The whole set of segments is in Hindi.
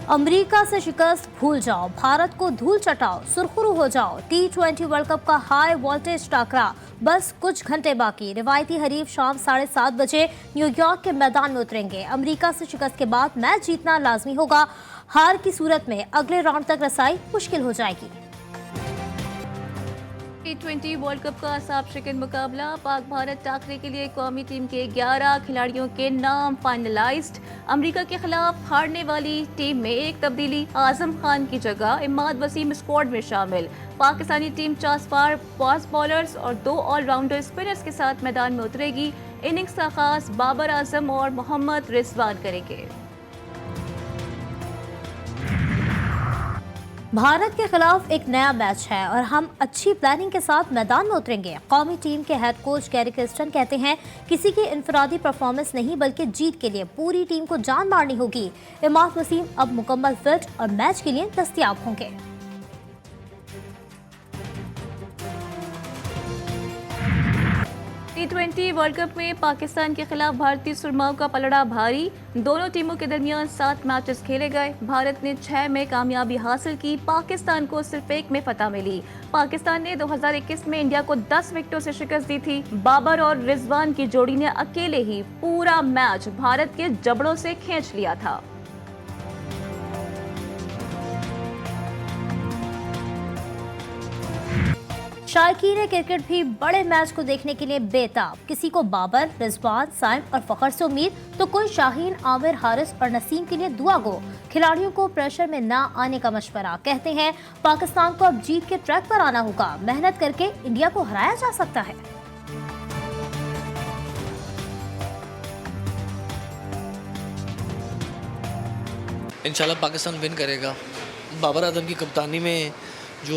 अमेरिका से शिकस्त भूल जाओ, भारत को धूल चटाओ, सुरखरू हो जाओ। T20 वर्ल्ड कप का हाई वोल्टेज टाकरा बस कुछ घंटे बाकी। रिवायती हरीफ शाम 7:30 बजे न्यूयॉर्क के मैदान में उतरेंगे। अमेरिका से शिकस्त के बाद मैच जीतना लाजमी होगा। हार की सूरत में अगले राउंड तक रसाई मुश्किल हो जाएगी। T20 वर्ल्ड कप का असाब शिकन मुकाबला। पाक भारत टाकरे के लिए कौमी टीम के 11 खिलाड़ियों के नाम फाइनलाइज्ड। अमेरिका के खिलाफ हारने वाली टीम में एक तब्दीली, आजम खान की जगह इमाद वसीम स्क्वाड में शामिल। पाकिस्तानी टीम 4 फास्ट बॉलर्स और 2 ऑलराउंडर स्पिनर्स के साथ मैदान में उतरेगी। इनिंग्स का आगाज बाबर आजम और मोहम्मद रिजवान करेंगे। भारत के खिलाफ एक नया मैच है और हम अच्छी प्लानिंग के साथ मैदान में उतरेंगे। कौमी टीम के हेड कोच गैरी क्रिस्टन कहते हैं, किसी की इनफरादी परफॉर्मेंस नहीं बल्कि जीत के लिए पूरी टीम को जान मारनी होगी। इमाद वसीम अब मुकम्मल फिट और मैच के लिए दस्तयाब होंगे। T20 वर्ल्ड कप में पाकिस्तान के खिलाफ भारतीय सुरमाओं का पलड़ा भारी। दोनों टीमों के दरमियान 7 मैचेस खेले गए। भारत ने 6 में कामयाबी हासिल की। पाकिस्तान को सिर्फ 1 में फतह मिली। पाकिस्तान ने 2021 में इंडिया को 10 विकेटों से शिकस्त दी थी। बाबर और रिजवान की जोड़ी ने अकेले ही पूरा मैच भारत के जबड़ों से खींच लिया था। शायकीन क्रिकेट भी बड़े मैच को देखने के लिए बेताब। किसी को बाबर, रिजवान, साइम और फखर से उम्मीद, तो कोई शाहीन, आमिर, हारिस और नसीम के लिए दुआ गो। खिलाड़ियों को प्रेशर में ना आने का मशवरा। कहते हैं, पाकिस्तान को अब जीत के ट्रैक पर आना होगा। मेहनत करके इंडिया को हराया जा सकता है। इंशाल्लाह पाकिस्तान विन करेगा। बाबर आजम की कप्तानी में जो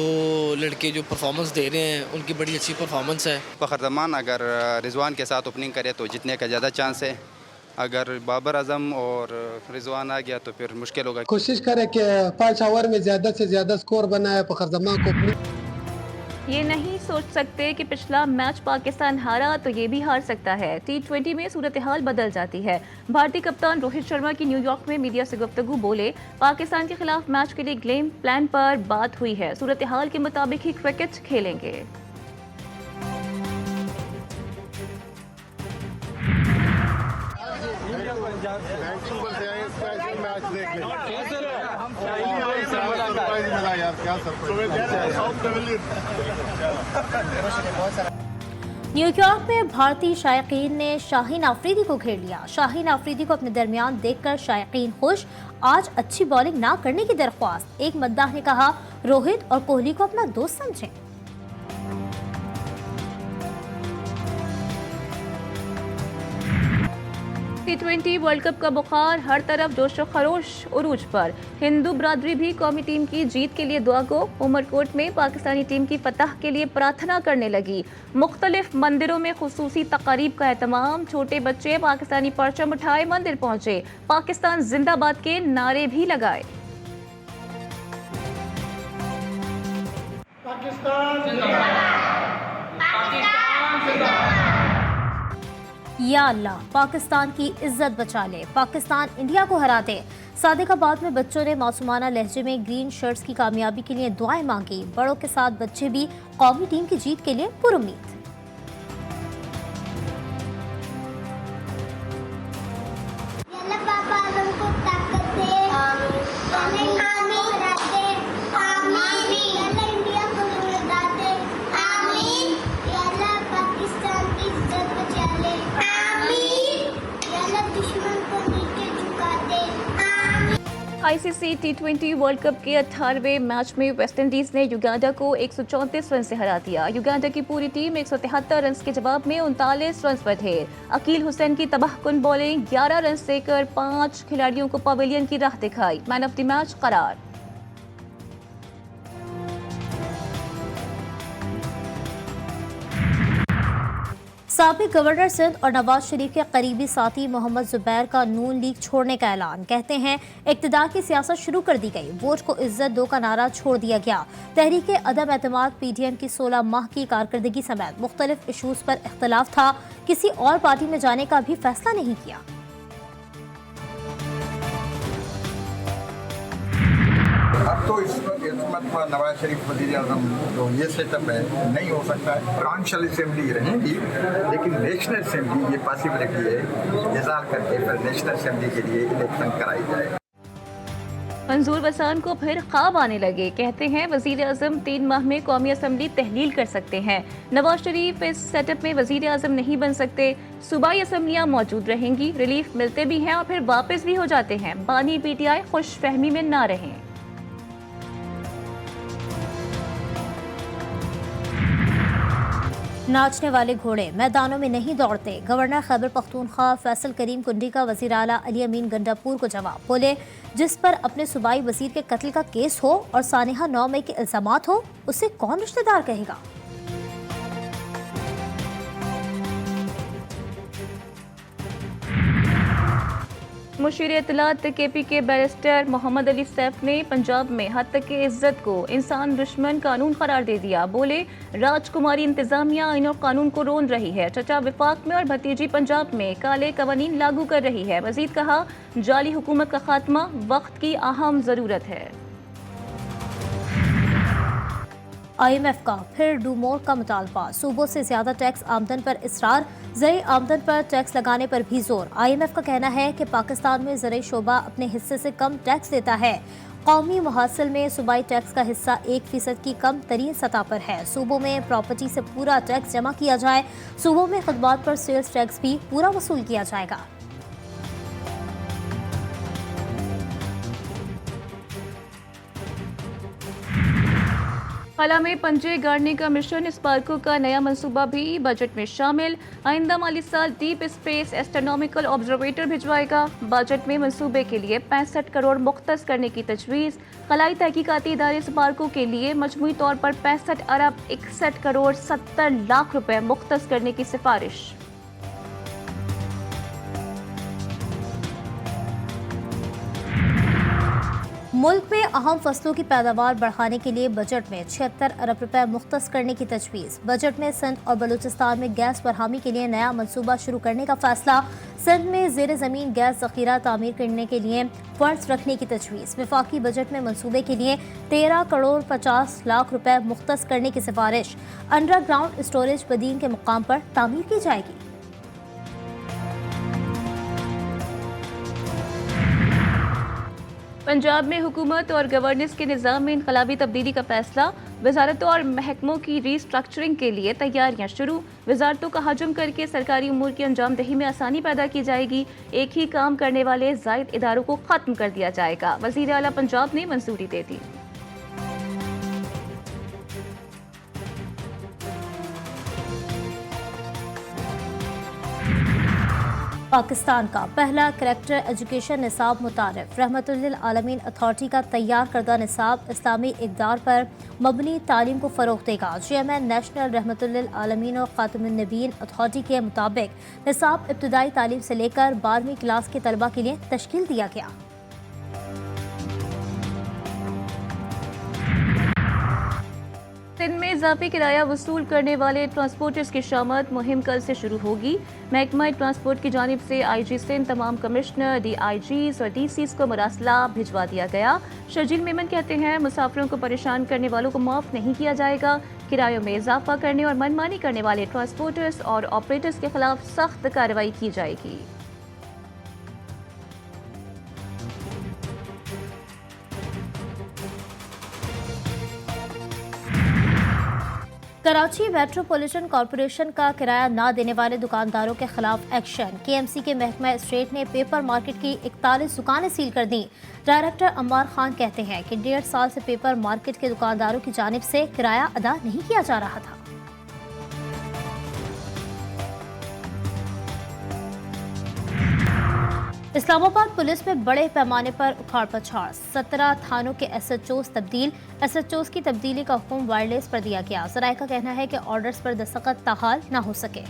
लड़के जो परफॉर्मेंस दे रहे हैं, उनकी बड़ी अच्छी परफॉर्मेंस है। फ़खर जमान अगर रिजवान के साथ ओपनिंग करे तो जीतने का ज़्यादा चांस है। अगर बाबर आजम और रिजवान आ गया तो फिर मुश्किल होगा। कोशिश करें कि 5 ओवर में ज़्यादा से ज़्यादा स्कोर बनाए। फ़खर जमान को ओपनिंग ये नहीं सोच सकते कि पिछला मैच पाकिस्तान हारा तो ये भी हार सकता है। T20 में सूरत हाल बदल जाती है। भारतीय कप्तान रोहित शर्मा की न्यूयॉर्क में मीडिया से गुफ्तगू बोले, पाकिस्तान के खिलाफ मैच के लिए गेम प्लान पर बात हुई है। सूरत हाल के मुताबिक ही क्रिकेट खेलेंगे। न्यूयॉर्क में भारतीय शायकीन ने शाहीन आफरीदी को घेर लिया। शाहीन आफरीदी को अपने दरमियान देखकर शायकीन खुश। आज अच्छी बॉलिंग ना करने की दरख्वास्त। एक मद्दाह ने कहा, रोहित और कोहली को अपना दोस्त समझें। T20 वर्ल्ड कप का बुखार, हर तरफ जोश व खरोश उरूज पर। हिंदू बरादरी भी कौमी टीम की जीत के लिए दुआ को। उमरकोट में पाकिस्तानी टीम की फतह के लिए प्रार्थना करने लगी। मुख्तलिफ मंदिरों में खुसूसी तकारीब का एहतमाम। छोटे बच्चे पाकिस्तानी परचम उठाए मंदिर पहुंचे। पाकिस्तान जिंदाबाद के नारे भी लगाए। या अल्लाह, पाकिस्तान की इज्जत बचा ले, पाकिस्तान इंडिया को हरा दे। सादिकाबाद में बच्चों ने मासूमाना लहजे में ग्रीन शर्ट्स की कामयाबी के लिए दुआएं मांगी। बड़ों के साथ बच्चे भी कौमी टीम की जीत के लिए पुरुम्मीद। ICC T20 वर्ल्ड कप के 18वें मैच में वेस्टइंडीज ने युगांडा को 134 रन से हरा दिया। युगांडा की पूरी टीम 173 रन के जवाब में 39 रन पर ढेर। अकील हुसैन की तबाहकुन बॉलिंग, 11 रन देकर 5 खिलाड़ियों को पवेलियन की राह दिखाई। मैन ऑफ द मैच करार। साबिक गवर्नर सिंध और नवाज शरीफ के करीबी साथी मोहम्मद जुबैर का नून लीग छोड़ने का ऐलान। कहते हैं, इक्तिदार की सियासत शुरू कर दी गई, वोट को इज्जत दो का नारा छोड़ दिया गया। तहरीक अदम एतमाद PDM की 16 माह की कारकर्दगी समेत मुख्तलिफ इशूज पर इख्तलाफ था। किसी और पार्टी में जाने का भी फैसला नहीं किया। तो इस वक्त नवाज शरीफ वज़ीर आज़म जो ये सेटअप है नहीं हो सकता है। ब्रांचल असेंबली रहेगी लेकिन नेशनल असेंबली ये पॉसिबिलिटी है इज़ाल करके फिर नेशनल असेंबली के लिए इलेक्शन कराई जाए। मंजूर वसान को फिर ख्वाब आने लगे। कहते हैं वजीर आजम 3 माह में कौमी असम्बली तहलील कर सकते हैं। नवाज शरीफ इस सेटअप में वजीर आजम नहीं बन सकते। सूबाई असम्बलियां मौजूद रहेंगी, रिलीफ मिलते भी हैं और फिर वापस भी हो जाते हैं। बानी पीटीआई खुश फहमी में ना रहें। नाचने वाले घोड़े मैदानों में नहीं दौड़ते। गवर्नर खैबर पख्तूनख्वा फैसल करीम कुंडी का वज़ीर आला अली अमीन गंडापुर को जवाब। बोले, जिस पर अपने सूबाई वजीर के कत्ल का केस हो और सानिहा 9 मई के इल्जामात हो, उसे कौन रिश्तेदार कहेगा। मुशीर इत्तलात केपी के बैरिस्टर मोहम्मद अली सैफ ने पंजाब में हद तक की इज्जत को इंसान दुश्मन कानून करार दे दिया। बोले, राजकुमारी इंतजामिया आईन और कानून को रोन रही है। चचा विफाक में और भतीजी पंजाब में काले कवानीन लागू कर रही है। मजीद कहा, जाली हुकूमत का खात्मा वक्त की अहम जरूरत है। IMF का फिर डू मोर का मुतालबा। सूबों से ज्यादा टैक्स आमदन पर इसरार, ज़रूरी आमदन पर टैक्स लगाने पर भी जोर। IMF का कहना है कि पाकिस्तान में ज़रूरी शोबा अपने हिस्से से कम टैक्स देता है। कौमी मुहासिल में सूबाई टैक्स का हिस्सा 1% की कम तरीन सतह पर है। सूबों में प्रॉपर्टी से पूरा टैक्स जमा किया जाए। सूबों में खदमात पर सेल्स टैक्स भी पूरा वसूल किया जाएगा। खला में पंजे गाड़ने का मिशन स्पार्को का नया मंसूबा भी बजट में शामिल। आइंदा माली साल डीप स्पेस एस्ट्रोनॉमिकल ऑब्जर्वेटर भिजवाएगा। बजट में मंसूबे के लिए 65 करोड़ मुख्तस करने की तजवीज़। खलाई तहकीकाती इदारे स्पार्को के लिए मजमूई तौर पर 65 अरब 61 करोड़ 70 लाख रुपए मुख्तस करने की सिफारिश। मुल्क में अहम फसलों की पैदावार बढ़ाने के लिए बजट में 76 अरब रुपए मुख्तस करने की तजवीज़। बजट में सिंध और बलूचिस्तान में गैस फरहमी के लिए नया मंसूबा शुरू करने का फैसला। सिंध में ज़ेर ज़मीन गैस ज़ख़ीरा तामीर करने के लिए फंड्स रखने की तजवीज़। वफाकी बजट में मंसूबे के लिए 13 करोड़ 50 लाख रुपए मुख्तस करने की सिफारिश। अंडरग्राउंड स्टोरेज बदीन के मुकाम पर तामीर की जाएगी। पंजाब में हुकूमत और गवर्नेंस के निज़ाम में इनकलाबी तब्दीली का फैसला। वजारतों और महकमों की रीस्ट्रक्चरिंग के लिए तैयारियां शुरू। वजारतों का हजम करके सरकारी उमूर की अंजामदही में आसानी पैदा की जाएगी। एक ही काम करने वाले ज़ायद इदारों को ख़त्म कर दिया जाएगा। वज़ीर आला पंजाब ने मंजूरी दे दी। पाकिस्तान का पहला करैक्टर एजुकेशन निसाब मुतारिफ। रहमतुल्लिल आलमीन अथॉरिटी का तैयार करदा निसाब इस्लामी इक़दार पर मबनी तालीम को फ़रोग़ देगा। चेयरमैन नेशनल रहमतुल्लिल आलमीन और ख़ातमुन नबीयीन अथॉरिटी के मुताबिक निसाब इब्तदाई तालीम से लेकर 12वीं क्लास के तलबा के लिए तश्कील दिया गया। सिंध में इजाफी किराया वसूल करने वाले ट्रांसपोर्टर्स की शामत मुहिम कल से शुरू होगी। महकमा ट्रांसपोर्ट की जानिब से IG सिंध तमाम कमिश्नर, DIGs और DCs को मरासला भिजवा दिया गया। शर्जील मेमन कहते हैं, मुसाफिरों को परेशान करने वालों को माफ़ नहीं किया जाएगा। किरायों में इजाफा करने और मनमानी करने वाले ट्रांसपोर्टर्स और ऑपरेटर्स के खिलाफ सख्त कार्रवाई की जाएगी। कराची मेट्रोपॉलिटन कॉरपोरेशन का किराया ना देने वाले दुकानदारों के खिलाफ एक्शन। KMC के महकमा स्टेट ने पेपर मार्केट की 41 दुकानें सील कर दी। डायरेक्टर अम्मार खान कहते हैं कि 1.5 साल से पेपर मार्केट के दुकानदारों की जानिब से किराया अदा नहीं किया जा रहा था। इस्लामाबाद पुलिस में बड़े पैमाने पर उखाड़ पछाड़। 17 थानों के SHOs तब्दील। SHOs की तब्दीली का हुक्म वायरलेस पर दिया गया। ज़राए का कहना है कि ऑर्डर्स पर दस्तखत ताहाल न हो सके।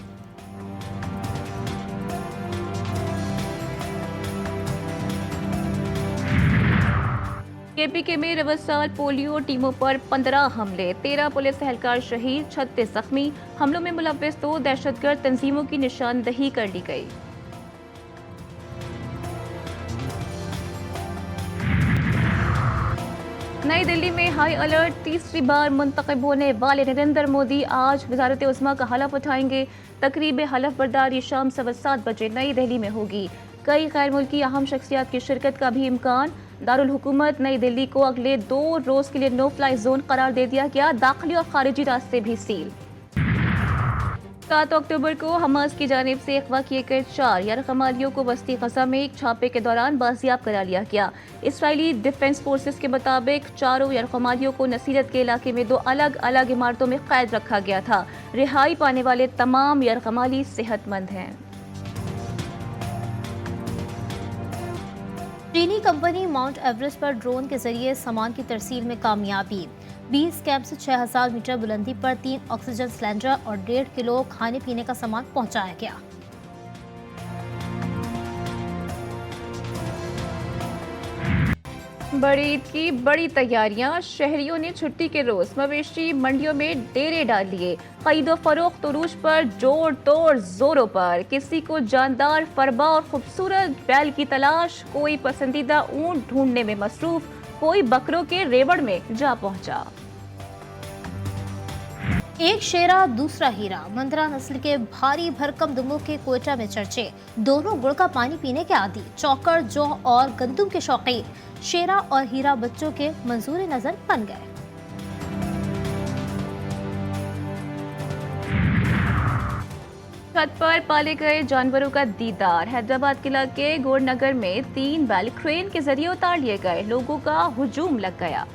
KPK में रिवर्सल पोलियो टीमों पर 15 हमले, 13 पुलिस एहलकार शहीद, 36 जख्मी। हमलों में मुलव्वस 2 दहशतगर्द तंजीमों की निशानदही कर ली गई। नए नई दिल्ली में हाई अलर्ट, तीसरी बार मुंतखब होने वाले नरेंद्र मोदी आज वजारत उज़्मा का हलफ उठाएंगे। तकरीब हलफ बर्दारी शाम 7:15 बजे नई दिल्ली में होगी। कई गैर मुल्की अहम शख्सियात की शिरकत का भी इम्कान। दारुल हुकूमत नई दिल्ली को अगले 2 रोज के लिए नो फ्लाई जोन करार दे दिया गया। दाखिली और खारिजी रास्ते भी सील। 7 अक्टूबर को हमास की जानिब से अगवा किए गए 4 यरगमालियों को वस्ती गजा में एक छापे के दौरान बाजियाब करा लिया गया। इसराइली डिफेंस फोर्सेस के मुताबिक चारों यरगमालियों को नसीरत के इलाके में 2 अलग अलग इमारतों में कैद रखा गया था। रिहाई पाने वाले तमाम यरगमाली सेहतमंद हैं। चीनी कंपनी माउंट एवरेस्ट पर ड्रोन के जरिए सामान की तरसील में कामयाबी। 20 कैंप से 6000 मीटर बुलंदी पर 3 ऑक्सीजन सिलेंडर और 1.5 किलो खाने पीने का सामान पहुंचाया गया। बड़ी ईद की बड़ी तैयारियां, शहरियों ने छुट्टी के रोज मवेशी मंडियों में डेरे डाल लिए। खरीदो फरोख्त उरूज पर जोड़ तोड़ जोरों पर। किसी को जानदार फरबा और खूबसूरत बैल की तलाश, कोई पसंदीदा ऊंट ढूंढने में मसरूफ, कोई बकरों के रेवड़ में जा पहुंचा। एक शेरा दूसरा हीरा, मंदरा नस्ल के भारी भरकम दुम्बों के कोयटा में चर्चे। दोनों गुड़ का पानी पीने के आदी, चौकर, जौ और गंदुम के शौकीन। शेरा और हीरा बच्चों के मंजूर नजर बन गए। छत पर पाले गए जानवरों का दीदार। हैदराबाद किला के गोरनगर में 3 बैल क्रेन के जरिए उतार लिए गए। लोगों का हुजूम लग गया।